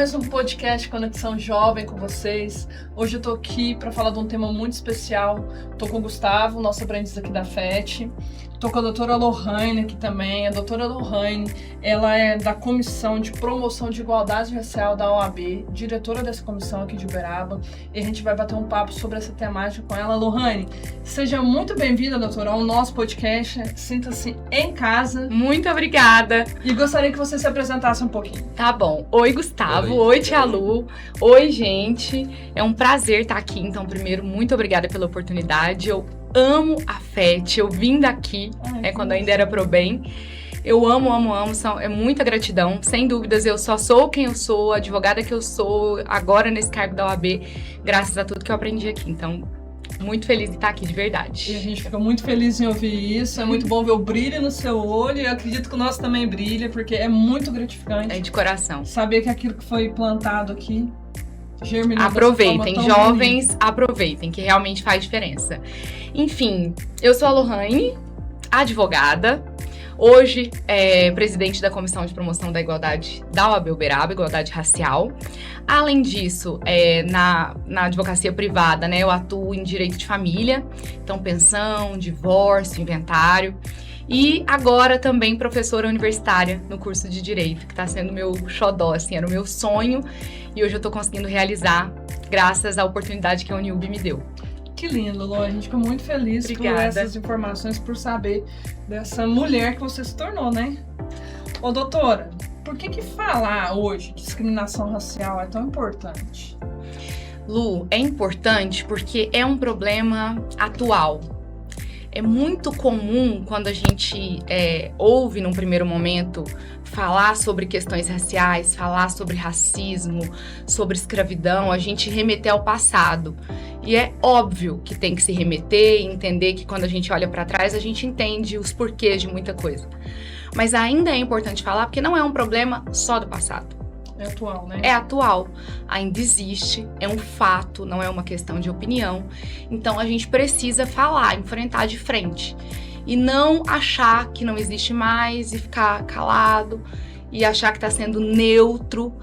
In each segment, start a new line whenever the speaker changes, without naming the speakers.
mais um podcast Conexão Jovem com vocês. Hoje eu tô aqui para falar de um tema muito especial. Tô com o Gustavo, nosso aprendiz aqui da FET. Tô com a doutora Lohane aqui também. A doutora Lohane, ela é da Comissão de Promoção de Igualdade Racial da OAB, diretora dessa comissão aqui de Uberaba. E a gente vai bater um papo sobre essa temática com ela. Lohane, seja muito bem-vinda, doutora, ao nosso podcast. Sinta-se em casa.
Muito obrigada.
E gostaria que você se apresentasse um pouquinho.
Tá bom. Oi, Gustavo. Oi, Tia Lu. Oi, gente. É um prazer estar aqui. Então, primeiro, muito obrigada pela oportunidade. Eu amo a FET. Eu vim daqui, quando ainda era Probem. Eu amo. É muita gratidão. Sem dúvidas, eu só sou quem eu sou, a advogada que eu sou, agora nesse cargo da OAB, graças a tudo que eu aprendi aqui. Então, muito feliz de estar aqui, de verdade.
E a gente fica muito feliz em ouvir isso. É muito bom ver o brilho no seu olho. E eu acredito que o nosso também brilha, porque é muito gratificante.
É de coração.
Saber que aquilo que foi plantado aqui germinou.
Aproveitem, jovens, aproveitem, que realmente faz diferença. Enfim, eu sou a Lohane, advogada. Hoje, presidente da Comissão de Promoção da Igualdade da OAB Uberaba, Igualdade Racial. Além disso, na advocacia privada, eu atuo em direito de família, então pensão, divórcio, inventário. E agora também professora universitária no curso de Direito, que está sendo meu xodó, assim, era o meu sonho. E hoje eu estou conseguindo realizar, graças à oportunidade que a Uniub me deu.
Que lindo, Lô. A gente fica muito feliz
Obrigada.
Por essas informações, por saber dessa mulher que você se tornou, né? Ô, doutora, por que falar hoje de discriminação racial é tão importante?
Lu, é importante porque é um problema atual. É muito comum quando a gente ouve num primeiro momento falar sobre questões raciais, falar sobre racismo, sobre escravidão, a gente remeter ao passado. E é óbvio que tem que se remeter e entender que quando a gente olha para trás, a gente entende os porquês de muita coisa. Mas ainda é importante falar porque não é um problema só do passado.
É atual, né?
É atual, ainda existe, é um fato, não é uma questão de opinião. Então a gente precisa falar, enfrentar de frente. E não achar que não existe mais e ficar calado e achar que está sendo neutro,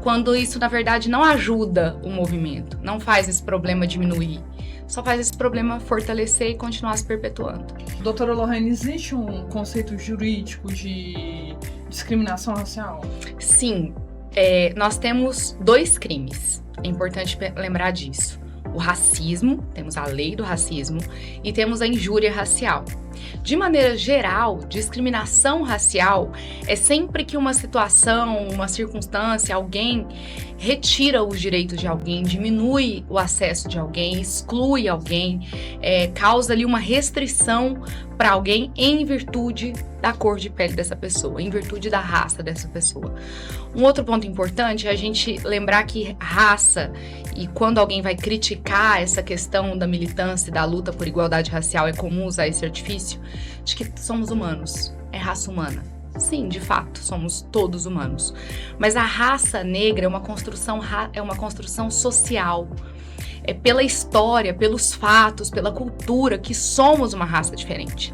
quando isso na verdade não ajuda o movimento, não faz esse problema diminuir. Só faz esse problema fortalecer e continuar se perpetuando.
Doutora Lohane, existe um conceito jurídico de discriminação racial?
Sim. Nós temos 2 crimes, é importante lembrar disso. O racismo, temos a lei do racismo, e temos a injúria racial. De maneira geral, discriminação racial é sempre que uma situação, uma circunstância, alguém retira os direitos de alguém, diminui o acesso de alguém, exclui alguém, causa ali uma restrição para alguém em virtude da cor de pele dessa pessoa, em virtude da raça dessa pessoa. Um outro ponto importante é a gente lembrar que raça, e quando alguém vai criticar essa questão da militância e da luta por igualdade racial, é comum usar esse artifício de que somos humanos, é raça humana. Sim, de fato, somos todos humanos. Mas a raça negra é uma construção social. É pela história, pelos fatos, pela cultura que somos uma raça diferente.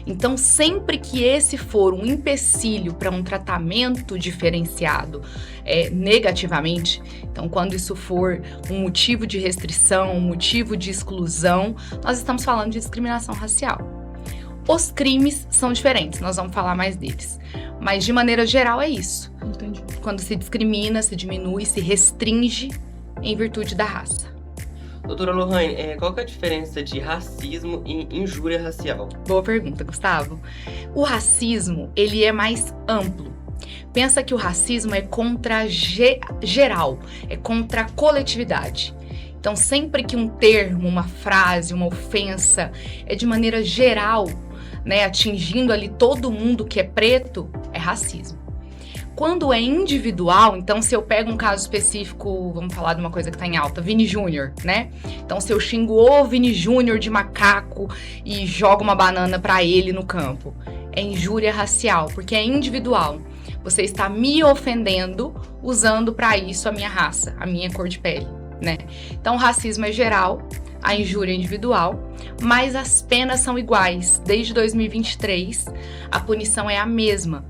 Então, sempre que esse for um empecilho para um tratamento diferenciado negativamente, então quando isso for um motivo de restrição, um motivo de exclusão, nós estamos falando de discriminação racial. Os crimes são diferentes, nós vamos falar mais deles. Mas, de maneira geral, é isso.
Entendi.
Quando se discrimina, se diminui, se restringe em virtude da raça.
Doutora Lohane, qual que é a diferença de racismo e injúria racial?
Boa pergunta, Gustavo. O racismo, ele é mais amplo. Pensa que o racismo é contra geral, é contra a coletividade. Então, sempre que um termo, uma frase, uma ofensa é de maneira geral, atingindo ali todo mundo que é preto, é racismo. Quando é individual, então se eu pego um caso específico, vamos falar de uma coisa que tá em alta, Vini Júnior, Então se eu xingo o Vini Júnior de macaco e jogo uma banana pra ele no campo, é injúria racial, porque é individual. Você está me ofendendo usando pra isso a minha raça, a minha cor de pele, Então o racismo é geral, a injúria é individual, mas as penas são iguais. Desde 2023, a punição é a mesma.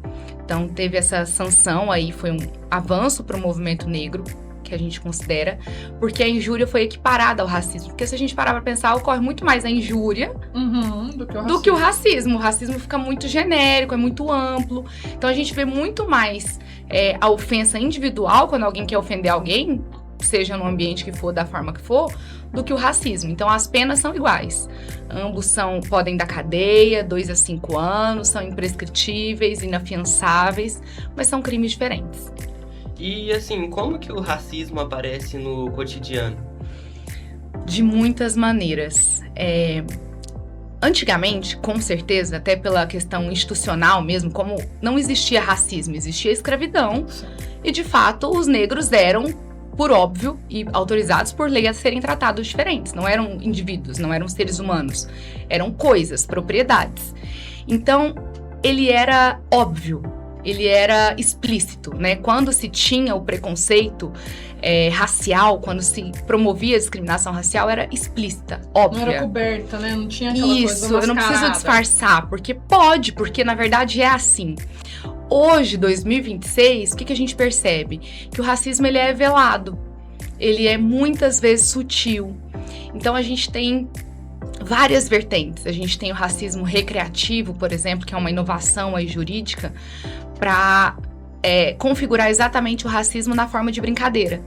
Então, teve essa sanção aí, foi um avanço para o movimento negro, que a gente considera, porque a injúria foi equiparada ao racismo. Porque se a gente parar para pensar, ocorre muito mais a injúria do que o racismo. O racismo fica muito genérico, é muito amplo. Então, a gente vê muito mais a ofensa individual, quando alguém quer ofender alguém, seja no ambiente que for, da forma que for, do que o racismo. Então, as penas são iguais. Ambos podem dar cadeia, 2 a 5 anos, são imprescritíveis, inafiançáveis, mas são crimes diferentes.
E assim, como que o racismo aparece no cotidiano?
De muitas maneiras. Antigamente, com certeza, até pela questão institucional mesmo, como não existia racismo, existia escravidão. E, de fato, os negros eram, por óbvio, e autorizados por lei a serem tratados diferentes. Não eram indivíduos, não eram seres humanos. Eram coisas, propriedades. Então, ele era óbvio. Ele era explícito, né? Quando se tinha o preconceito racial, quando se promovia a discriminação racial, era explícita, óbvia.
Não era coberta, né? Não tinha aquela coisa
Isso, eu não preciso
mascarada.
disfarçar, porque na verdade é assim. Hoje, 2026, o que a gente percebe? Que o racismo, ele é velado. Ele é muitas vezes sutil. Então, a gente tem várias vertentes. A gente tem o racismo recreativo, por exemplo, que é uma inovação aí jurídica para configurar exatamente o racismo na forma de brincadeira.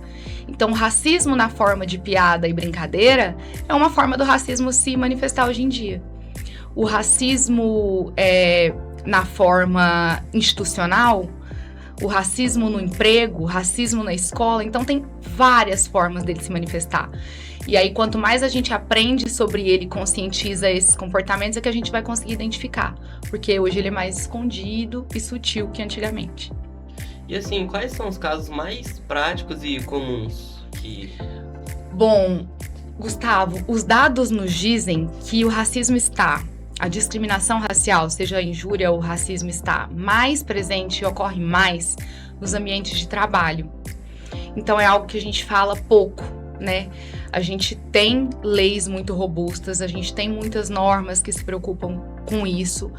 Então, o racismo na forma de piada e brincadeira é uma forma do racismo se manifestar hoje em dia. O racismo na forma institucional, o racismo no emprego, o racismo na escola, então tem várias formas dele se manifestar. E aí, quanto mais a gente aprende sobre ele, conscientiza esses comportamentos, é que a gente vai conseguir identificar. Porque hoje ele é mais escondido e sutil que antigamente.
E assim, quais são os casos mais práticos e comuns que...
Bom, Gustavo, os dados nos dizem que o racismo a discriminação racial, seja a injúria ou o racismo, está mais presente e ocorre mais nos ambientes de trabalho. Então, é algo que a gente fala pouco, né? A gente tem leis muito robustas, a gente tem muitas normas que se preocupam com isso,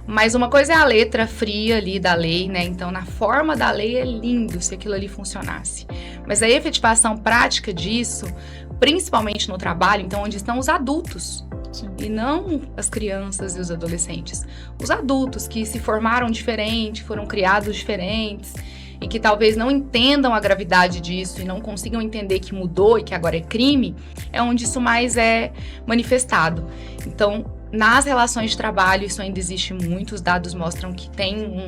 mas uma coisa é a letra fria ali da lei, né? Então, na forma da lei é lindo se aquilo ali funcionasse, mas a efetivação prática disso, principalmente no trabalho, então, onde estão os adultos, sim, e não as crianças e os adolescentes, os adultos que se formaram diferente, foram criados diferentes, e que talvez não entendam a gravidade disso e não consigam entender que mudou e que agora é crime, é onde isso mais é manifestado. Então, nas relações de trabalho, isso ainda existe muito, os dados mostram que tem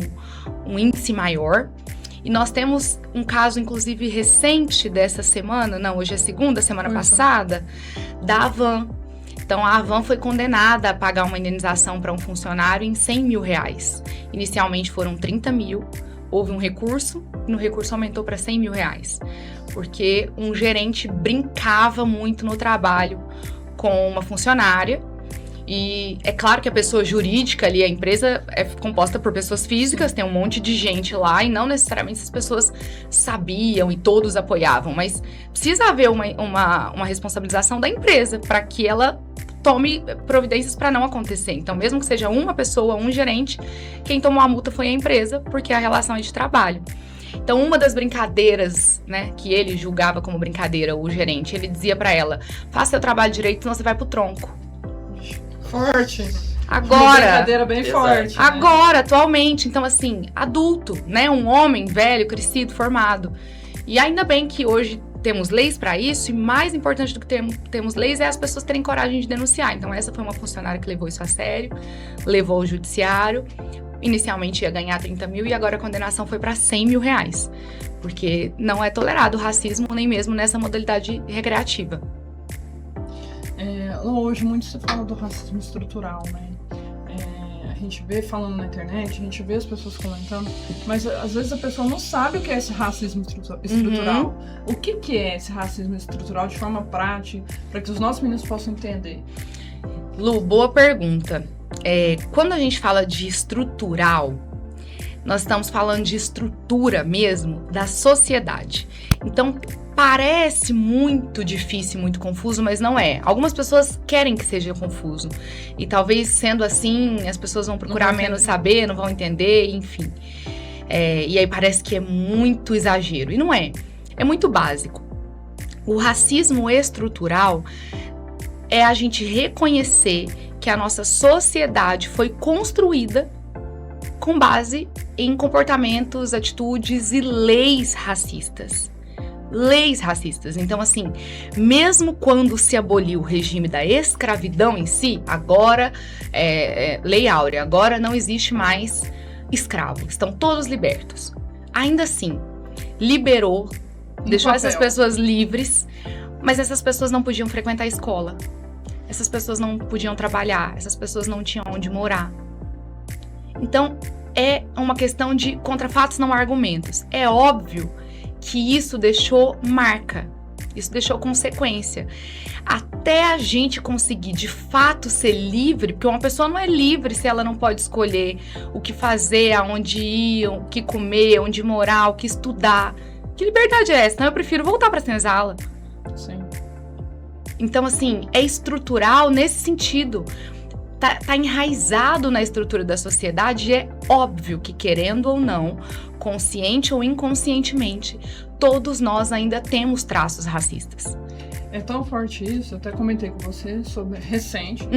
um índice maior. E nós temos um caso, inclusive, recente dessa semana, não, hoje é segunda, semana passada, da Havan. Então, a Havan foi condenada a pagar uma indenização para um funcionário em R$100 mil. Inicialmente foram 30 mil. Houve um recurso, e no recurso aumentou para R$100 mil, porque um gerente brincava muito no trabalho com uma funcionária, e é claro que a pessoa jurídica ali, a empresa é composta por pessoas físicas, tem um monte de gente lá, e não necessariamente essas pessoas sabiam e todos apoiavam, mas precisa haver uma responsabilização da empresa para que ela tome providências para não acontecer. Então, mesmo que seja uma pessoa, um gerente, quem tomou a multa foi a empresa, porque a relação é de trabalho. Então, uma das brincadeiras, né, que ele julgava como brincadeira, o gerente, ele dizia para ela: faça seu trabalho direito, senão você vai pro tronco.
Forte.
Agora,
uma brincadeira bem forte. Né?
Agora, atualmente, então assim, adulto, né, um homem velho, crescido, formado. E ainda bem que hoje temos leis para isso, e mais importante do que temos leis é as pessoas terem coragem de denunciar. Então, essa foi uma funcionária que levou isso a sério, levou ao judiciário. Inicialmente ia ganhar 30 mil e agora a condenação foi para R$100 mil, porque não é tolerado o racismo nem mesmo nessa modalidade recreativa.
Hoje muito se fala do racismo estrutural, né? A gente vê falando na internet, a gente vê as pessoas comentando, mas às vezes a pessoa não sabe o que é esse racismo estrutural. O que é esse racismo estrutural de forma prática, para que os nossos meninos possam entender?
Lu, boa pergunta. Quando a gente fala de estrutural, nós estamos falando de estrutura mesmo da sociedade. Então, parece muito difícil, muito confuso, mas não é. Algumas pessoas querem que seja confuso. E talvez sendo assim, as pessoas vão procurar menos saber, não vão entender, enfim. E aí parece que é muito exagero. E não é. É muito básico. O racismo estrutural é a gente reconhecer que a nossa sociedade foi construída com base em comportamentos, atitudes e leis racistas. Leis racistas. Então, assim, mesmo quando se aboliu o regime da escravidão em si, agora, Lei Áurea, agora não existe mais escravo, estão todos libertos. Ainda assim, liberou, deixou essas pessoas livres, mas essas pessoas não podiam frequentar a escola, essas pessoas não podiam trabalhar, essas pessoas não tinham onde morar. Então, é uma questão de contra fatos, não argumentos. É óbvio que isso deixou marca, isso deixou consequência. Até a gente conseguir, de fato, ser livre, porque uma pessoa não é livre se ela não pode escolher o que fazer, aonde ir, o que comer, onde morar, o que estudar. Que liberdade é essa? Então, eu prefiro voltar para a senzala.
Sim.
Então, assim, é estrutural nesse sentido. Tá enraizado na estrutura da sociedade e é óbvio que, querendo ou não, consciente ou inconscientemente, todos nós ainda temos traços racistas.
É tão forte isso, eu até comentei com você sobre recente,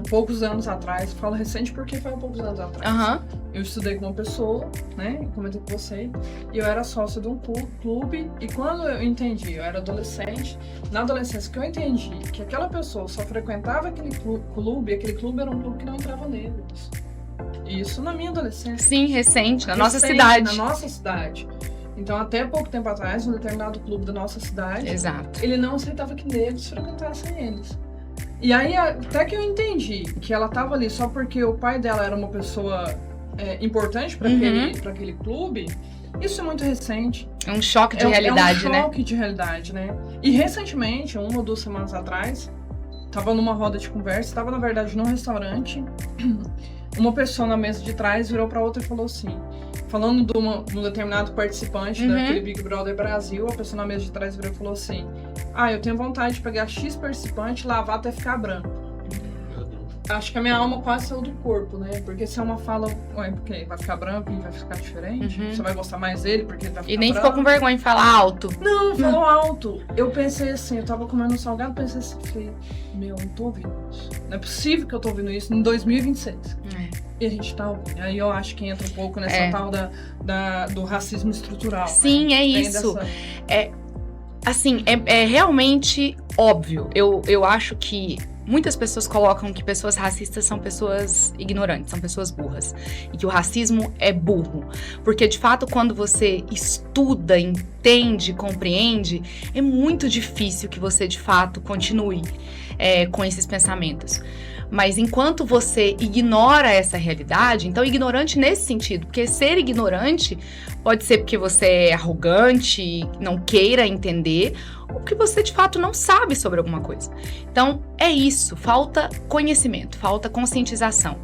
poucos anos atrás. Falo recente porque foi há poucos anos atrás. Eu estudei com uma pessoa, né, comentei com você, e eu era sócio de um clube, e quando eu entendi, eu era adolescente, na adolescência que eu entendi que aquela pessoa só frequentava aquele clube, aquele clube era um clube que não entrava negros. Isso na minha adolescência.
Sim, recente, na nossa cidade.
Na nossa cidade. Então, até pouco tempo atrás, um determinado clube da nossa cidade,
exato,
ele não aceitava que negros frequentassem eles. E aí, até que eu entendi que ela estava ali só porque o pai dela era uma pessoa importante para aquele clube, isso é muito recente.
É um choque de realidade, né?
É um choque de realidade, né? E recentemente, 1 ou 2 semanas atrás, tava numa roda de conversa, tava na verdade num restaurante, uma pessoa na mesa de trás virou para outra e falou assim, falando de um determinado participante daquele Big Brother Brasil, a pessoa na mesa de trás virou e falou assim, eu tenho vontade de pegar X participante, lavar até ficar branco. Acho que a minha alma quase saiu do corpo, né? Porque se é uma fala, porque vai ficar branco e vai ficar diferente, você vai gostar mais dele porque ele vai ficar
E nem
branco.
ficou com vergonha de falar alto.
Não, falou alto. Eu pensei assim, eu tava comendo um salgado, pensei assim, falei, não tô ouvindo isso. Não é possível que eu tô ouvindo isso em 2026. E a gente tá ouvindo. Aí eu acho que entra um pouco nessa tal do racismo estrutural.
Sim,
né?
é isso. Assim, é realmente óbvio. Eu acho que muitas pessoas colocam que pessoas racistas são pessoas ignorantes, são pessoas burras. E que o racismo é burro. Porque, de fato, quando você estuda, entende, compreende, é muito difícil que você, de fato, continue com esses pensamentos. Mas enquanto você ignora essa realidade, então ignorante nesse sentido, porque ser ignorante pode ser porque você é arrogante, não queira entender, ou porque você de fato não sabe sobre alguma coisa. Então é isso, falta conhecimento, falta conscientização.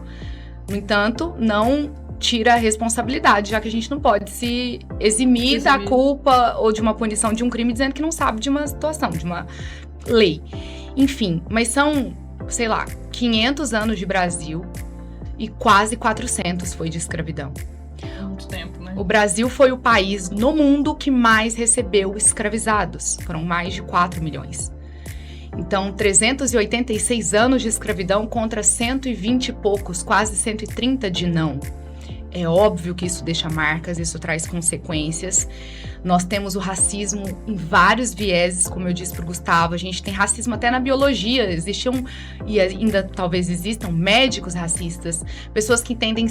No entanto, não tira a responsabilidade, já que a gente não pode se eximir da culpa ou de uma punição de um crime dizendo que não sabe de uma situação, de uma lei. Enfim, mas são, sei lá, 500 anos de Brasil e quase 400 foi de escravidão.
Muito tempo, né?
O Brasil foi o país no mundo que mais recebeu escravizados. Foram mais de 4 milhões. Então, 386 anos de escravidão contra 120 e poucos, quase 130 de não. É óbvio que isso deixa marcas, isso traz consequências. Nós temos o racismo em vários vieses, como eu disse para o Gustavo. A gente tem racismo até na biologia. Existiam, e ainda talvez existam, médicos racistas. Pessoas que entendem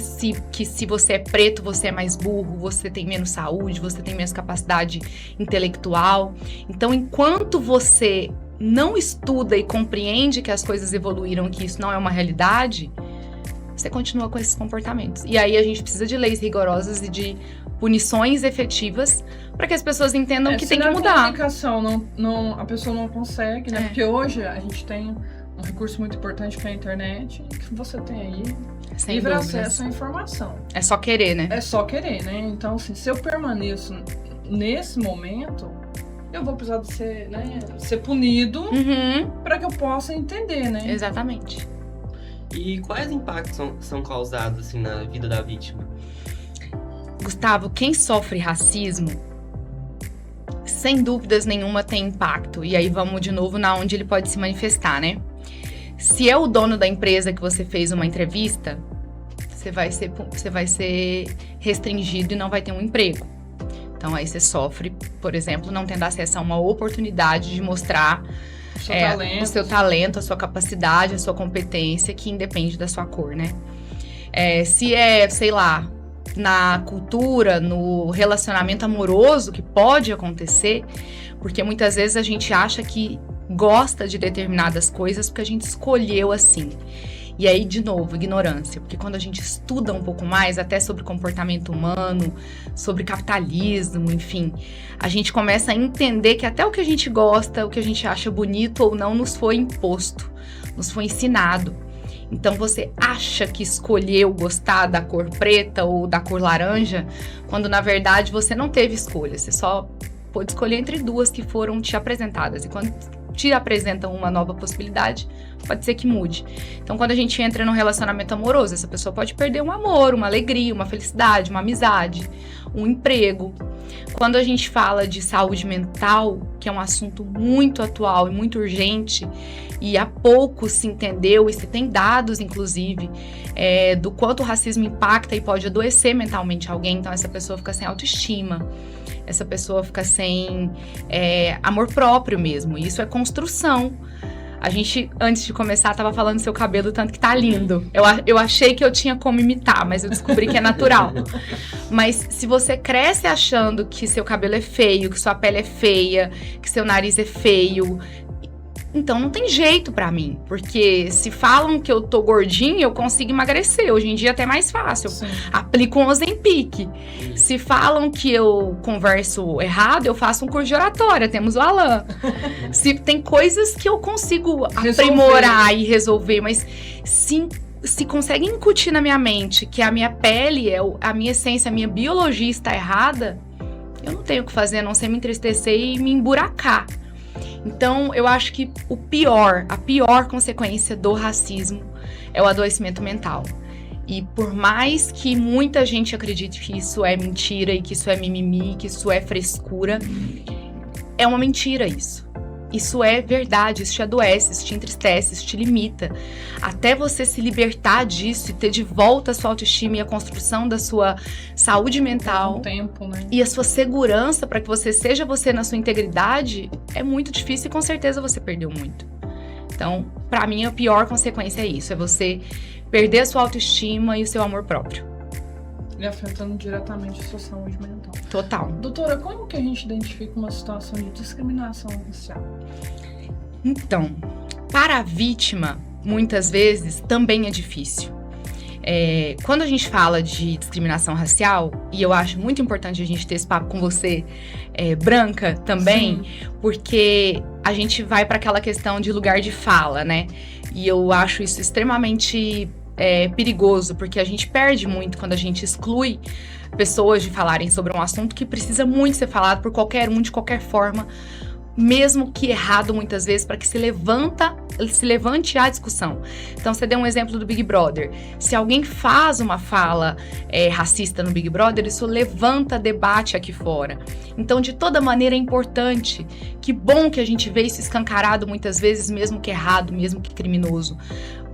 que se você é preto, você é mais burro, você tem menos saúde, você tem menos capacidade intelectual. Então, enquanto você não estuda e compreende que as coisas evoluíram, que isso não é uma realidade, você continua com esses comportamentos. E aí a gente precisa de leis rigorosas e de punições efetivas para que as pessoas entendam que tem que mudar.
A comunicação a pessoa não consegue, né? Porque hoje a gente tem um recurso muito importante que é a internet, que você tem aí livre acesso à informação.
É só querer, né?
É só querer, né? Então, assim, se eu permaneço nesse momento, eu vou precisar de ser punido para que eu possa entender, né?
Exatamente.
E quais impactos são causados assim, na vida da vítima?
Gustavo, quem sofre racismo, sem dúvidas nenhuma tem impacto. E aí vamos de novo na onde ele pode se manifestar, né? Se é o dono da empresa que você fez uma entrevista, você vai ser restringido e não vai ter um emprego. Então aí você sofre, por exemplo, não tendo acesso a uma oportunidade de mostrar o seu talento, a sua capacidade, a sua competência, que independe da sua cor, né? Se é, sei lá, na cultura, no relacionamento amoroso, que pode acontecer, porque muitas vezes a gente acha que gosta de determinadas coisas porque a gente escolheu assim. E aí, de novo, ignorância, porque quando a gente estuda um pouco mais, até sobre comportamento humano, sobre capitalismo, enfim, a gente começa a entender que até o que a gente gosta, o que a gente acha bonito ou não, nos foi imposto, nos foi ensinado. Então, você acha que escolheu gostar da cor preta ou da cor laranja, quando, na verdade, você não teve escolha. Você só pôde escolher entre duas que foram te apresentadas. E quando te apresentam uma nova possibilidade, pode ser que mude. Então, quando a gente entra num relacionamento amoroso, essa pessoa pode perder um amor, uma alegria, uma felicidade, uma amizade, um emprego. Quando a gente fala de saúde mental, que é um assunto muito atual e muito urgente, e há pouco se entendeu, e se tem dados, inclusive, do quanto o racismo impacta e pode adoecer mentalmente alguém, então essa pessoa fica sem autoestima, essa pessoa fica sem amor próprio mesmo, e isso é construção. A gente, antes de começar, tava falando do seu cabelo, tanto que tá lindo. Eu achei que eu tinha como imitar, mas eu descobri que é natural. Mas se você cresce achando que seu cabelo é feio, que sua pele é feia, que seu nariz é feio, então não tem jeito pra mim. Porque se falam que eu tô gordinha, eu consigo emagrecer. Hoje em dia é até mais fácil. Sim. Aplico um Ozempic. Se falam que eu converso errado, eu faço um curso de oratória. Temos o Alan. Se tem coisas que eu consigo aprimorar e resolver, mas se consegue incutir na minha mente que a minha pele, a minha essência, a minha biologia está errada, eu não tenho o que fazer a não ser me entristecer e me emburacar. Então, eu acho que a pior consequência do racismo é o adoecimento mental. E por mais que muita gente acredite que isso é mentira e que isso é mimimi, que isso é frescura, é uma mentira isso. Isso é verdade, isso te adoece, isso te entristece, isso te limita. Até você se libertar disso e ter de volta a sua autoestima e a construção da sua saúde mental,
tempo, né?
E a sua segurança para que você seja você na sua integridade, é muito difícil e com certeza você perdeu muito. Então, para mim, a pior consequência é isso, é você perder a sua autoestima e o seu amor próprio.
E afetando diretamente a sua saúde mental.
Total.
Doutora, como que a gente identifica uma situação de discriminação racial?
Então, para a vítima, muitas vezes, também é difícil. Quando a gente fala de discriminação racial, e eu acho muito importante a gente ter esse papo com você, branca também, sim, porque a gente vai para aquela questão de lugar de fala, né? E eu acho isso extremamente perigoso, porque a gente perde muito quando a gente exclui pessoas de falarem sobre um assunto que precisa muito ser falado por qualquer um, de qualquer forma, mesmo que errado muitas vezes, para que se levante a discussão. Então, você deu um exemplo do Big Brother. Se alguém faz uma fala racista no Big Brother, isso levanta debate aqui fora. Então, de toda maneira, é importante. Que bom que a gente vê isso escancarado muitas vezes, mesmo que errado, mesmo que criminoso.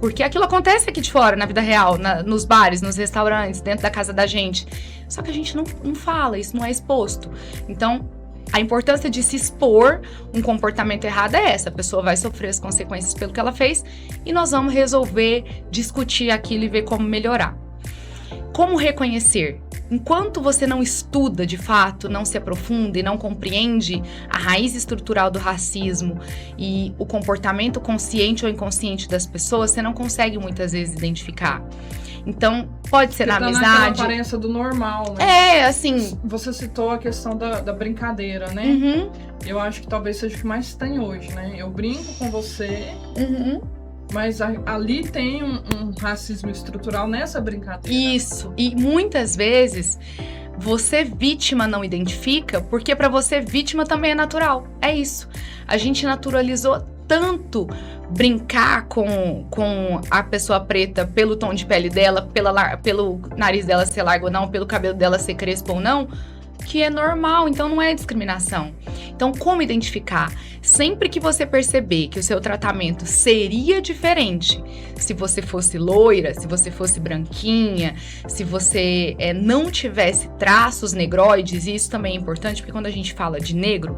Porque aquilo acontece aqui de fora, na vida real, nos bares, nos restaurantes, dentro da casa da gente. Só que a gente não fala, isso não é exposto. Então, a importância de se expor um comportamento errado é essa. A pessoa vai sofrer as consequências pelo que ela fez e nós vamos resolver, discutir aquilo e ver como melhorar. Como reconhecer? Enquanto você não estuda de fato, não se aprofunda e não compreende a raiz estrutural do racismo e o comportamento consciente ou inconsciente das pessoas, você não consegue muitas vezes identificar. Então, pode ser na amizade.
Naquela aparência do normal, né?
Assim...
Você citou a questão da brincadeira, né?
Uhum.
Eu acho que talvez seja o que mais tem hoje, né? Eu brinco com você...
Uhum.
Mas ali tem um racismo estrutural nessa brincadeira.
Isso. E muitas vezes você vítima não identifica, porque para você vítima também é natural. É isso. A gente naturalizou tanto brincar com a pessoa preta pelo tom de pele dela, pelo nariz dela ser largo ou não, pelo cabelo dela ser crespo ou não, que é normal, então não é discriminação. Então, como identificar? Sempre que você perceber que o seu tratamento seria diferente se você fosse loira, se você fosse branquinha, se você não tivesse traços negroides, e isso também é importante, porque quando a gente fala de negro,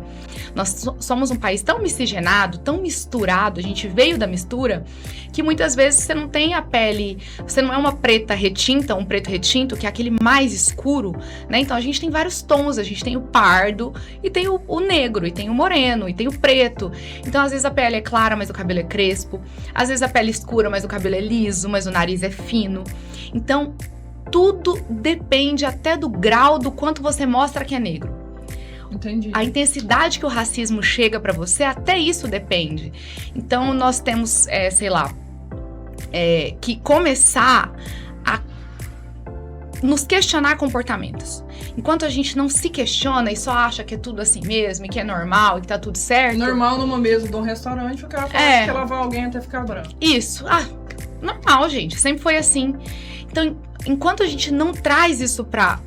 nós somos um país tão miscigenado, tão misturado, a gente veio da mistura, que muitas vezes você não tem a pele, você não é uma preta retinta, um preto retinto, que é aquele mais escuro, né? Então a gente tem vários tons, a gente tem o pardo, e tem o negro, e tem o moreno, e tem o preto. Então às vezes a pele é clara, mas o cabelo é crespo, às vezes a pele é escura, mas o cabelo é liso, mas o nariz é fino. Então tudo depende até do grau do quanto você mostra que é negro.
Entendi.
A intensidade que o racismo chega pra você, até isso depende. Então nós temos, que começar a nos questionar comportamentos. Enquanto a gente não se questiona e só acha que é tudo assim mesmo, e que é normal, e que tá tudo certo.
Normal numa mesa de um restaurante, o cara fala que quer lavar alguém até ficar branco.
Isso. Normal, gente. Sempre foi assim. Então, enquanto a gente não traz isso pra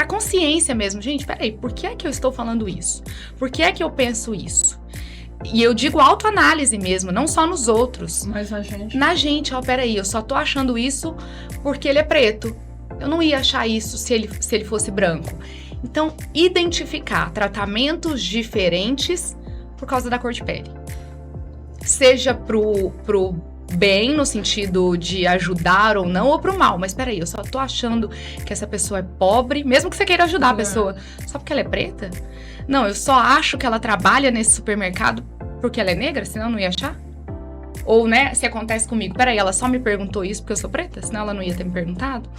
consciência mesmo, gente, peraí, por que é que eu estou falando isso? Por que é que eu penso isso? E eu digo autoanálise mesmo, não só nos outros.
Mas na gente.
Na gente, peraí, eu só tô achando isso porque ele é preto. Eu não ia achar isso se ele fosse branco. Então, identificar tratamentos diferentes por causa da cor de pele. Seja pro bem, no sentido de ajudar ou não, ou pro mal. Mas peraí, eu só tô achando que essa pessoa é pobre, mesmo que você queira ajudar a pessoa, só porque ela é preta? Não, eu só acho que ela trabalha nesse supermercado porque ela é negra, senão eu não ia achar? Ou, se acontece comigo, peraí, ela só me perguntou isso porque eu sou preta? Senão ela não ia ter me perguntado?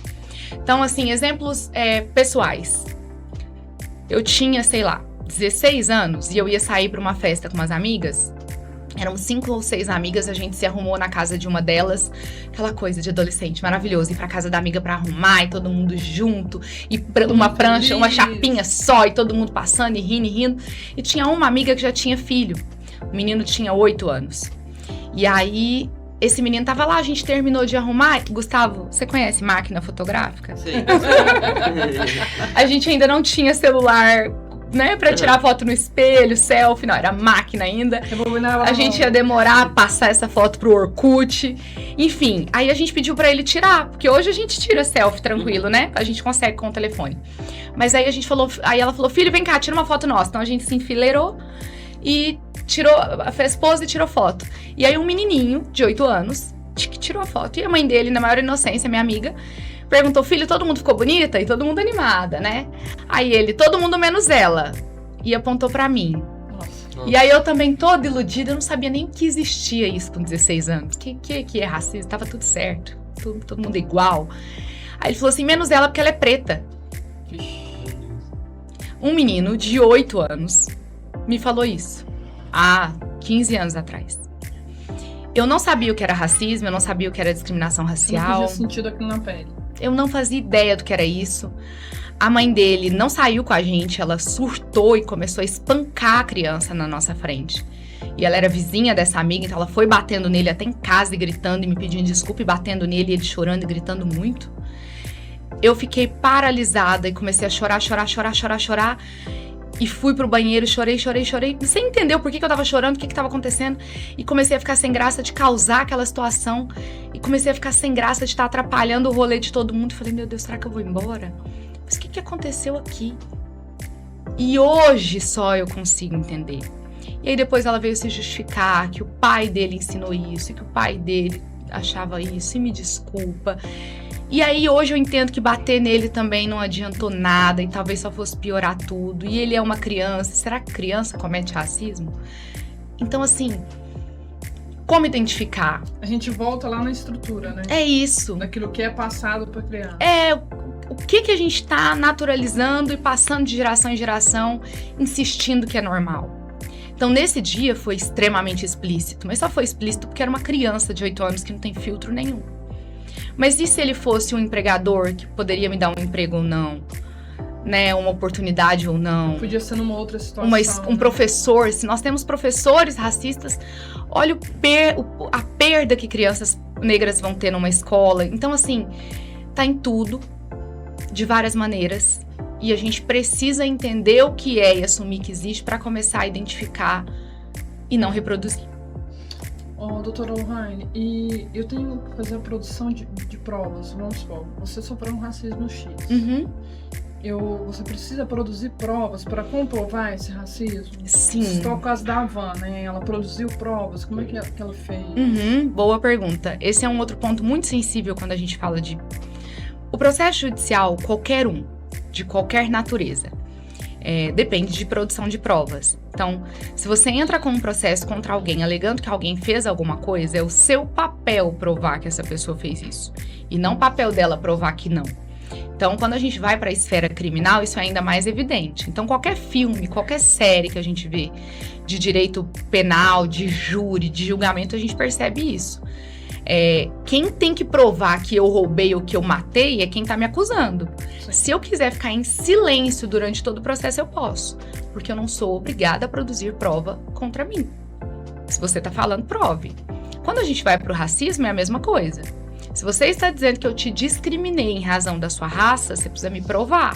Então, assim, exemplos pessoais. Eu tinha, 16 anos e eu ia sair pra uma festa com umas amigas. Eram 5 ou 6 amigas, a gente se arrumou na casa de uma delas. Aquela coisa de adolescente, maravilhoso. Ir pra casa da amiga pra arrumar e todo mundo junto. E uma prancha, uma chapinha só e todo mundo passando e rindo. E tinha uma amiga que já tinha filho. O menino tinha 8 anos. E aí, esse menino tava lá, a gente terminou de arrumar. Gustavo, você conhece máquina fotográfica?
Sim.
A gente ainda não tinha celular, pra tirar foto no espelho, selfie, não, era máquina ainda. A gente ia demorar a passar essa foto pro Orkut. Enfim, aí a gente pediu pra ele tirar, porque hoje a gente tira selfie tranquilo, né? A gente consegue com o telefone. Mas aí aí ela falou, filho, vem cá, tira uma foto nossa. Então a gente se enfileirou e fez pose e tirou foto. E aí um menininho de 8 anos que tirou a foto. E a mãe dele, na maior inocência, minha amiga, perguntou, filho, todo mundo ficou bonita? E todo mundo animada, né? Aí ele, todo mundo menos ela. E apontou pra mim. Nossa. E aí eu também, toda iludida, eu não sabia nem que existia isso com 16 anos. Que é racismo? Tava tudo certo. Todo mundo igual. Aí ele falou assim, menos ela porque ela é preta. Um menino de 8 anos me falou isso. Há 15 anos atrás. Eu não sabia o que era racismo, eu não sabia o que era discriminação racial.
Não fazia sentido aquilo na pele.
Eu não fazia ideia do que era isso. A mãe dele não saiu com a gente, ela surtou e começou a espancar a criança na nossa frente. E ela era vizinha dessa amiga, então ela foi batendo nele até em casa e gritando e me pedindo desculpa e batendo nele, e ele chorando e gritando muito. Eu fiquei paralisada e comecei a chorar. E fui pro banheiro, chorei, sem entender o porquê que eu tava chorando, o que tava acontecendo. E comecei a ficar sem graça de causar aquela situação. E comecei a ficar sem graça de estar atrapalhando o rolê de todo mundo. Falei, meu Deus, será que eu vou embora? Mas o que aconteceu aqui? E hoje só eu consigo entender. E aí depois ela veio se justificar que o pai dele ensinou isso, e que o pai dele achava isso, e me desculpa. E aí hoje eu entendo que bater nele também não adiantou nada e talvez só fosse piorar tudo. E ele é uma criança. Será que criança comete racismo? Então, assim, como identificar?
A gente volta lá na estrutura, né?
É isso.
Daquilo que é passado pra criança.
O que a gente tá naturalizando e passando de geração em geração, insistindo que é normal. Então, nesse dia foi extremamente explícito. Mas só foi explícito porque era uma criança de 8 anos que não tem filtro nenhum. Mas e se ele fosse um empregador que poderia me dar um emprego ou não? né, uma oportunidade ou não.
Podia ser numa outra situação.
Um professor, se nós temos professores racistas, olha a perda que crianças negras vão ter numa escola. Então, assim, tá em tudo, de várias maneiras. E a gente precisa entender o que é e assumir que existe para começar a identificar e não reproduzir.
Doutora Lohane, e eu tenho que fazer a produção de provas, vamos supor, você sofreu um racismo X.
Uhum.
Você precisa produzir provas para comprovar esse racismo?
Sim.
Isso é o caso da Van, né? Ela produziu provas, como é que ela fez?
Uhum, boa pergunta. Esse é um outro ponto muito sensível quando a gente fala de... O processo judicial, qualquer um, de qualquer natureza, depende de produção de provas. Então, se você entra com um processo contra alguém alegando que alguém fez alguma coisa, é o seu papel provar que essa pessoa fez isso. E não o papel dela provar que não. Então, quando a gente vai para a esfera criminal, isso é ainda mais evidente. Então, qualquer filme, qualquer série que a gente vê de direito penal, de júri, de julgamento, a gente percebe isso. Quem tem que provar que eu roubei ou que eu matei é quem tá me acusando.
Sim.
Se eu quiser ficar em silêncio durante todo o processo, eu posso. Porque eu não sou obrigada a produzir prova contra mim. Se você tá falando, prove. Quando a gente vai pro racismo, é a mesma coisa. Se você está dizendo que eu te discriminei em razão da sua raça, você precisa me provar.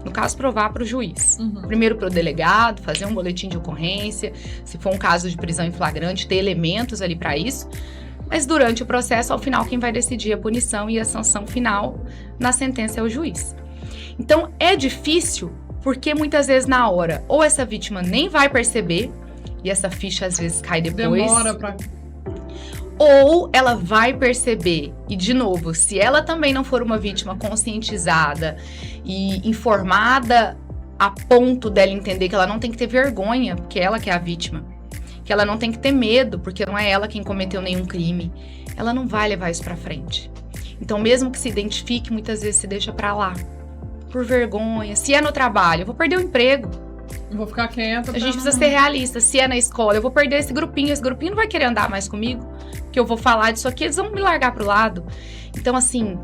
No caso, provar para o juiz.
Uhum.
Primeiro para o delegado, fazer um boletim de ocorrência. Se for um caso de prisão em flagrante, ter elementos ali para isso. Mas durante o processo, ao final, quem vai decidir a punição e a sanção final na sentença é o juiz. Então, é difícil porque muitas vezes na hora, ou essa vítima nem vai perceber, e essa ficha às vezes cai depois.
Demora pra...
Ou ela vai perceber, e de novo, se ela também não for uma vítima conscientizada e informada a ponto dela entender que ela não tem que ter vergonha, porque ela que é a vítima, que ela não tem que ter medo, porque não é ela quem cometeu nenhum crime, ela não vai levar isso pra frente. Então, mesmo que se identifique, muitas vezes se deixa pra lá, por vergonha. Se é no trabalho, eu vou perder o emprego.
Eu vou ficar quieta.
A gente precisa ser realista. Se é na escola, eu vou perder esse grupinho não vai querer andar mais comigo, que eu vou falar disso aqui, eles vão me largar pro lado. Então, assim,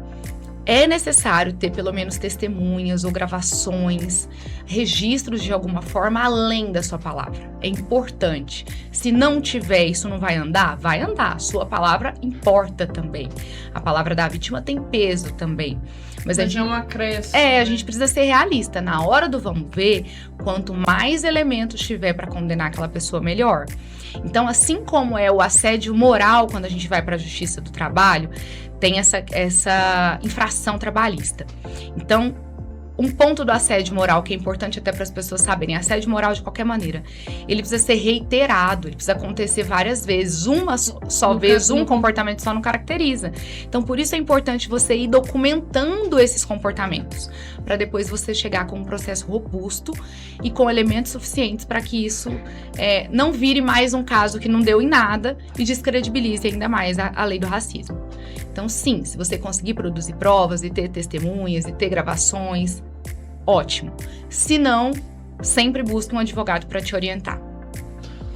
é necessário ter pelo menos testemunhas ou gravações, registros de alguma forma, além da sua palavra. É importante. Se não tiver, isso não vai andar? Vai andar. Sua palavra importa também. A palavra da vítima tem peso também. Mas
é um acréscimo.
A gente precisa ser realista. Na hora do vamos ver, quanto mais elementos tiver para condenar aquela pessoa, melhor. Então, assim como é o assédio moral quando a gente vai para a Justiça do Trabalho, tem essa infração trabalhista. Então, um ponto do assédio moral que é importante até para as pessoas saberem, assédio moral de qualquer maneira, ele precisa ser reiterado, ele precisa acontecer várias vezes, uma só vez, um comportamento só não caracteriza. Então, por isso é importante você ir documentando esses comportamentos, para depois você chegar com um processo robusto e com elementos suficientes para que isso não vire mais um caso que não deu em nada e descredibilize ainda mais a lei do racismo. Então, sim, se você conseguir produzir provas e ter testemunhas e ter gravações, ótimo. Se não, sempre busque um advogado para te orientar.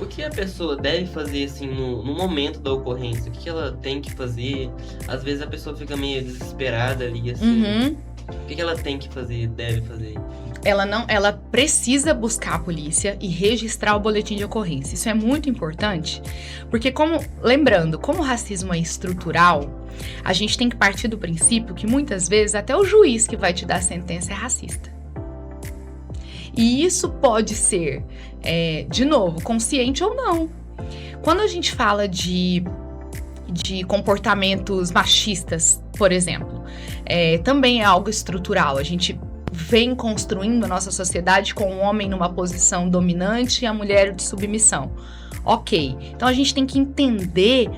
O que a pessoa deve fazer, assim, no momento da ocorrência? O que ela tem que fazer? Às vezes a pessoa fica meio desesperada ali, assim.
Uhum.
O que ela tem que fazer, deve fazer?
Ela precisa buscar a polícia e registrar o boletim de ocorrência. Isso é muito importante, porque lembrando, como o racismo é estrutural, a gente tem que partir do princípio que muitas vezes até o juiz que vai te dar a sentença é racista. E isso pode ser, de novo, consciente ou não. Quando a gente fala de comportamentos machistas, por exemplo, também é algo estrutural. A gente vem construindo a nossa sociedade com o homem numa posição dominante e a mulher de submissão. Ok, então a gente tem que entender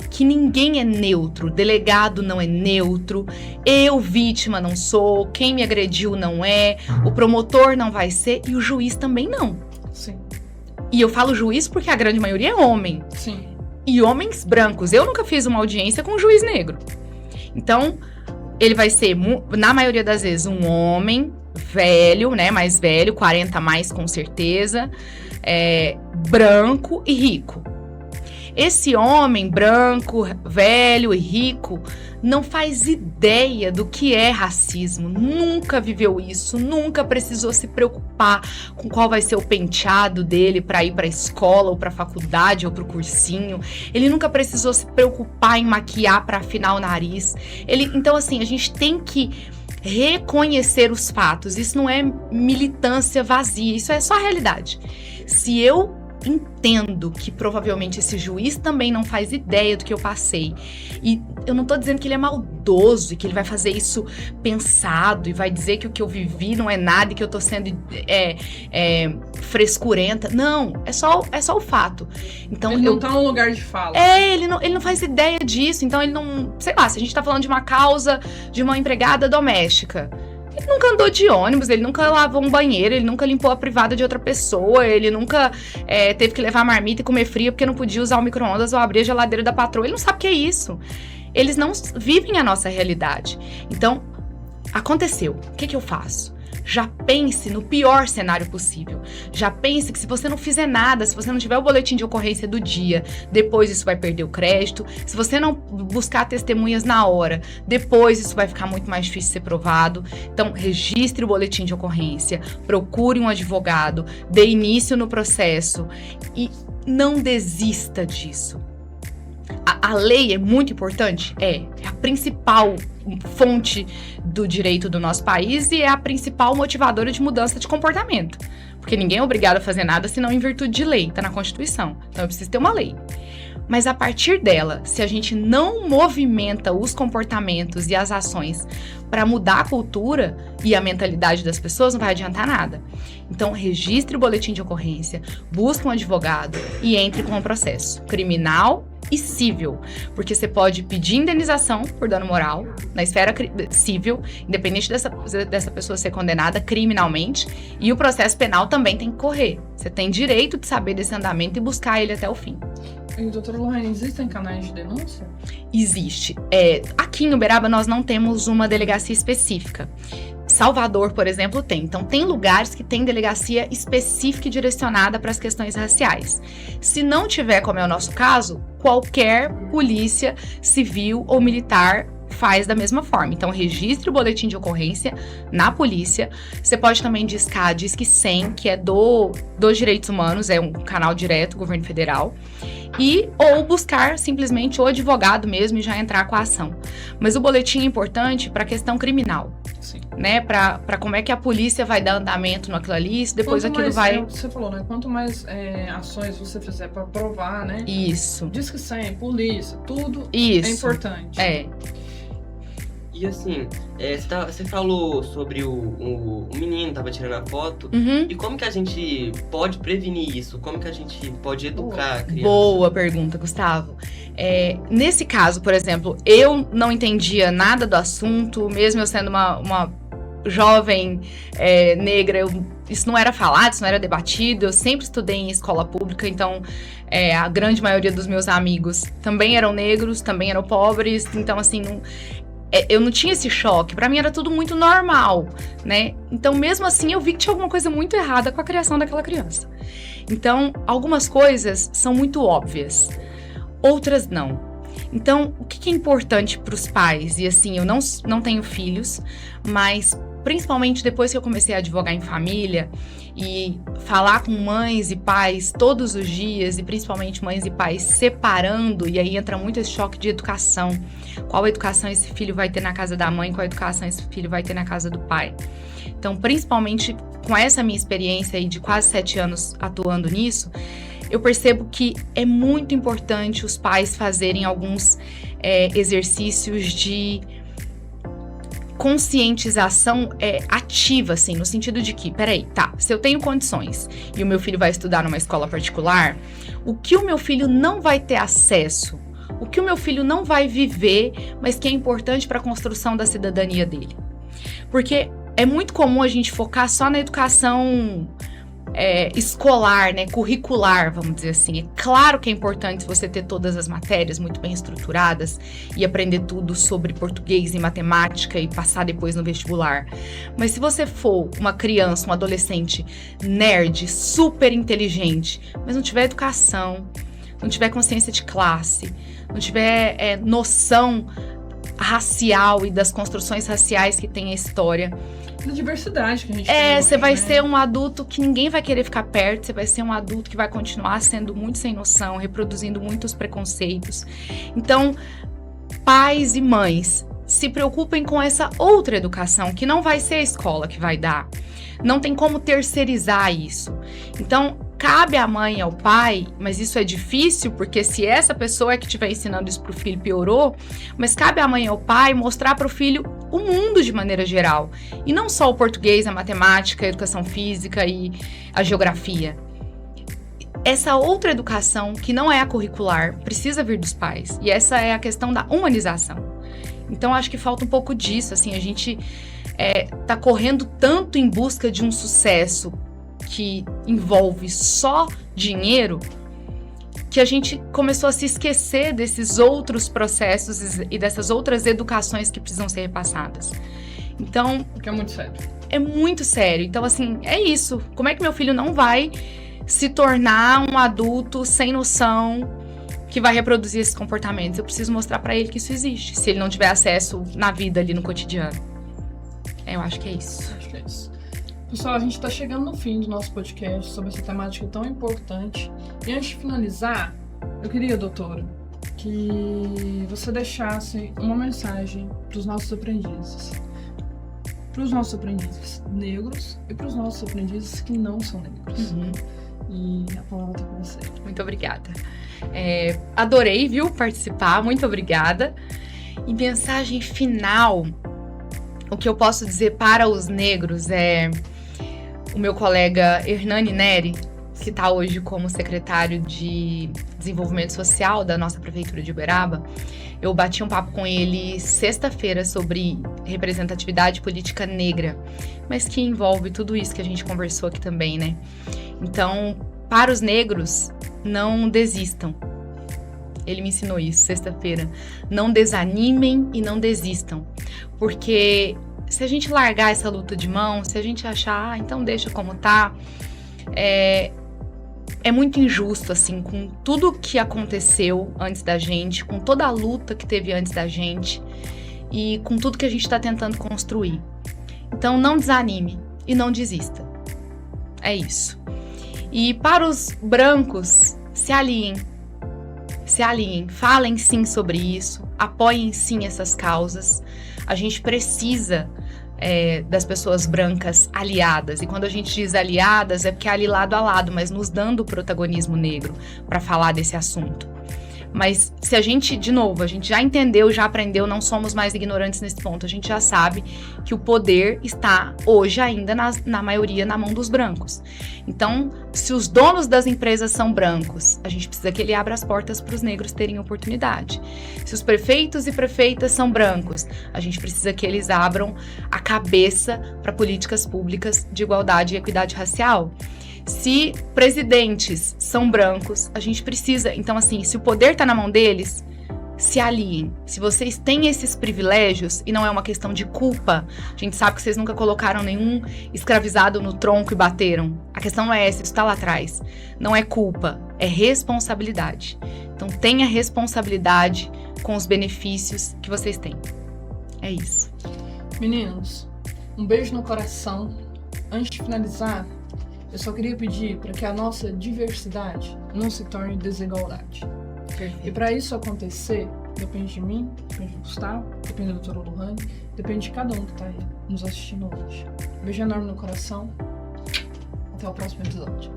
que ninguém é neutro, o delegado não é neutro, eu, vítima, não sou, quem me agrediu não é, o promotor não vai ser e o juiz também não.
Sim.
E eu falo juiz porque a grande maioria é homem.
Sim.
E homens brancos. Eu nunca fiz uma audiência com um juiz negro. Então, ele vai ser, na maioria das vezes, um homem velho, né, mais velho, 40 mais com certeza, branco e rico. Esse homem branco, velho e rico não faz ideia do que é racismo, nunca viveu isso, nunca precisou se preocupar com qual vai ser o penteado dele para ir para a escola ou para a faculdade ou para o cursinho. Ele nunca precisou se preocupar em maquiar para afinar o nariz. Então assim, a gente tem que reconhecer os fatos. Isso não é militância vazia, isso é só a realidade. Se eu entendo que provavelmente esse juiz também não faz ideia do que eu passei, e eu não tô dizendo que ele é maldoso e que ele vai fazer isso pensado e vai dizer que o que eu vivi não é nada e que eu tô sendo frescurenta. Não, é só o fato. Então,
ele não tá no lugar de fala.
Ele não faz ideia disso. Então ele não, sei lá, se a gente tá falando de uma causa de uma empregada doméstica, ele nunca andou de ônibus, ele nunca lavou um banheiro, ele nunca limpou a privada de outra pessoa, ele nunca teve que levar marmita e comer frio porque não podia usar o micro-ondas ou abrir a geladeira da patroa. Ele não sabe o que é isso. Eles não vivem a nossa realidade. Então, aconteceu. O que eu faço? Já pense no pior cenário possível. Já pense que se você não fizer nada, se você não tiver o boletim de ocorrência do dia, depois isso vai perder o crédito. Se você não buscar testemunhas na hora, depois isso vai ficar muito mais difícil de ser provado. Então, registre o boletim de ocorrência, procure um advogado, dê início no processo e não desista disso. A lei é muito importante? É a principal fonte do direito do nosso país e é a principal motivadora de mudança de comportamento. Porque ninguém é obrigado a fazer nada senão em virtude de lei, tá na Constituição. Então eu preciso ter uma lei. Mas a partir dela, se a gente não movimenta os comportamentos e as ações para mudar a cultura e a mentalidade das pessoas, não vai adiantar nada. Então, registre o boletim de ocorrência, busque um advogado e entre com o processo criminal e civil, porque você pode pedir indenização por dano moral na esfera civil, independente dessa pessoa ser condenada criminalmente, e o processo penal também tem que correr. Você tem direito de saber desse andamento e buscar ele até o fim.
E, doutora Lohane, existem canais de denúncia?
Existe. Aqui em Uberaba nós não temos uma delegacia específica. Salvador, por exemplo, tem. Então, tem lugares que tem delegacia específica e direcionada para as questões raciais. Se não tiver, como é o nosso caso, qualquer polícia civil ou militar faz da mesma forma. Então, registre o boletim de ocorrência na polícia. Você pode também discar Disque 100, que é dos direitos humanos, é um canal direto, governo federal. Ou buscar simplesmente o advogado mesmo e já entrar com a ação. Mas o boletim é importante para a questão criminal.
Sim.
Né? Para como é que a polícia vai dar andamento naquilo ali, depois
quanto
aquilo
mais,
vai...
Você falou, né? Quanto mais ações você fizer para provar, né?
Isso.
Disque 100, polícia, tudo
Isso.
é importante.
E assim, você falou sobre o menino tava tirando a foto.
Uhum.
E como que a gente pode prevenir isso? Como que a gente pode educar a criança?
Boa pergunta, Gustavo. Nesse caso, por exemplo, eu não entendia nada do assunto, mesmo eu sendo uma jovem negra, isso não era falado, isso não era debatido. Eu sempre estudei em escola pública, então a grande maioria dos meus amigos também eram negros, também eram pobres, então assim, eu não tinha esse choque, pra mim era tudo muito normal, né? Então, mesmo assim, eu vi que tinha alguma coisa muito errada com a criação daquela criança. Então, algumas coisas são muito óbvias, outras não. Então, o que é importante pros pais? E assim, eu não tenho filhos, mas principalmente depois que eu comecei a advogar em família e falar com mães e pais todos os dias, e principalmente mães e pais separando, e aí entra muito esse choque de educação. Qual educação esse filho vai ter na casa da mãe, qual educação esse filho vai ter na casa do pai. Então, principalmente com essa minha experiência aí de quase 7 anos atuando nisso, eu percebo que é muito importante os pais fazerem alguns exercícios de conscientização ativa, assim, no sentido de que, peraí, se eu tenho condições e o meu filho vai estudar numa escola particular, o que o meu filho não vai ter acesso, o que o meu filho não vai viver, mas que é importante para a construção da cidadania dele. Porque é muito comum a gente focar só na educação escolar, né, curricular, vamos dizer assim. É claro que é importante você ter todas as matérias muito bem estruturadas e aprender tudo sobre português e matemática e passar depois no vestibular. Mas se você for uma criança, um adolescente nerd, super inteligente, mas não tiver educação, não tiver consciência de classe, não tiver noção racial e das construções raciais que tem a história.
Da diversidade que a gente tem.
Você vai ser um adulto que ninguém vai querer ficar perto, você vai ser um adulto que vai continuar sendo muito sem noção, reproduzindo muitos preconceitos. Então, pais e mães, se preocupem com essa outra educação, que não vai ser a escola que vai dar. Não tem como terceirizar isso. Então, cabe à mãe e ao pai, mas isso é difícil, porque se essa pessoa é que estiver ensinando isso pro filho, piorou, mas cabe à mãe e ao pai mostrar pro filho o mundo de maneira geral. E não só o português, a matemática, a educação física e a geografia. Essa outra educação, que não é a curricular, precisa vir dos pais. E essa é a questão da humanização. Então, acho que falta um pouco disso, assim, a gente tá correndo tanto em busca de um sucesso que envolve só dinheiro, que a gente começou a se esquecer desses outros processos e dessas outras educações que precisam ser repassadas. Então...
Porque é muito sério.
É muito sério. Então, assim, é isso. Como é que meu filho não vai se tornar um adulto sem noção que vai reproduzir esses comportamentos? Eu preciso mostrar pra ele que isso existe, se ele não tiver acesso na vida ali no cotidiano. Eu acho que é isso.
Acho que é isso. Pessoal, a gente está chegando no fim do nosso podcast sobre essa temática tão importante. E antes de finalizar, eu queria, doutora, que você deixasse uma mensagem para os nossos aprendizes. Para os nossos aprendizes negros e para os nossos aprendizes que não são negros. E a palavra está com você.
Muito obrigada. Adorei, viu, participar. Muito obrigada. E mensagem final, o que eu posso dizer para os negros é... O meu colega Hernani Neri, que está hoje como secretário de Desenvolvimento Social da nossa Prefeitura de Uberaba, eu bati um papo com ele sexta-feira sobre representatividade política negra, mas que envolve tudo isso que a gente conversou aqui também, né? Então, para os negros, não desistam. Ele me ensinou isso sexta-feira. Não desanimem e não desistam, porque... Se a gente largar essa luta de mão, se a gente achar, então deixa como tá, é muito injusto, assim, com tudo que aconteceu antes da gente, com toda a luta que teve antes da gente e com tudo que a gente tá tentando construir. Então, não desanime e não desista. É isso. E para os brancos, se aliem, falem sim sobre isso, apoiem sim essas causas. A gente precisa das pessoas brancas aliadas. E quando a gente diz aliadas, é porque é ali lado a lado, mas nos dando o protagonismo negro para falar desse assunto. Mas se a gente, de novo, a gente já entendeu, já aprendeu, não somos mais ignorantes nesse ponto. A gente já sabe que o poder está hoje ainda na maioria na mão dos brancos. Então, se os donos das empresas são brancos, a gente precisa que ele abra as portas para os negros terem oportunidade. Se os prefeitos e prefeitas são brancos, a gente precisa que eles abram a cabeça para políticas públicas de igualdade e equidade racial. Se presidentes são brancos, a gente precisa... Então, assim, se o poder tá na mão deles, se aliem. Se vocês têm esses privilégios, e não é uma questão de culpa, a gente sabe que vocês nunca colocaram nenhum escravizado no tronco e bateram. A questão não é essa, isso tá lá atrás. Não é culpa, é responsabilidade. Então, tenha responsabilidade com os benefícios que vocês têm. É isso.
Meninos, um beijo no coração. Antes de finalizar... Eu só queria pedir para que a nossa diversidade não se torne desigualdade.
Perfeito.
E para isso acontecer, depende de mim, depende do Gustavo, depende da doutora Lohane, depende de cada um que está aí nos assistindo hoje. Beijo enorme no coração. Até o próximo episódio.